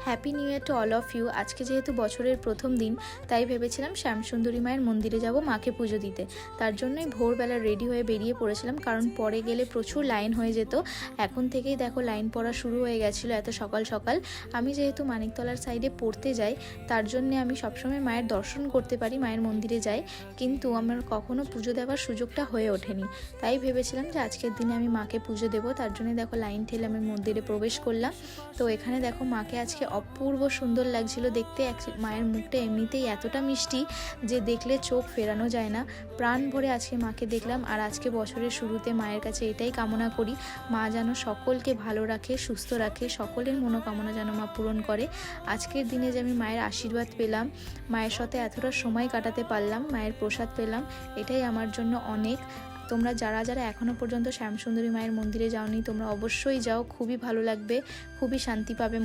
Happy new year to all of you. আজকে যেহেতু বছরের প্রথম দিন, তাই ভেবেছিলাম শ্যামসুন্দরী মায়ের মন্দিরে যাব মাকে পুজো দিতে। তার জন্যই ভোরবেলা রেডি হয়ে বেরিয়ে পড়েছিলাম, কারণ পরে গেলে প্রচুর লাইন হয়ে যেত। এখন থেকেই দেখো লাইন পড়া শুরু হয়ে গেছিলো এত সকাল সকাল। আমি যেহেতু মানিকতলার সাইডে পড়তে যাই, তার জন্যে আমি সবসময় মায়ের দর্শন করতে পারি, মায়ের মন্দিরে যাই, কিন্তু আমার কখনো পুজো দেওয়ার সুযোগটা হয়ে ওঠেনি। তাই ভেবেছিলাম যে আজকের দিনে আমি মাকে পুজো দেবো। তার জন্য দেখো লাইন ঠেলে আমি মন্দিরে প্রবেশ করলাম। তো এখানে দেখো মাকে আজকে অপূর্ব সুন্দর লাগছিল দেখতে। মায়ের মুখটা এমনিতেই এতটা মিষ্টি যে দেখলে চোখ ফেরানো যায় না। প্রাণ ভরে আজকে মাকে দেখলাম। আর আজকে বছরের শুরুতে মায়ের কাছে এটাই কামনা করি, মা যেন সকলকে ভালো রাখে, সুস্থ রাখে, সকলের মনোকামনা যেন মা পূরণ করে। আজকের দিনে যে আমি মায়ের আশীর্বাদ পেলাম, মায়ের সাথে এতটা সময় কাটাতে পারলাম, মায়ের প্রসাদ পেলাম, এটাই আমার জন্য অনেক। তোমরা যারা যারা এখনও পর্যন্ত শ্যামসুন্দরী মায়ের মন্দিরে যাওনি, তোমরা অবশ্যই যাও, খুবই ভালো লাগবে, খুবই শান্তি পাবে।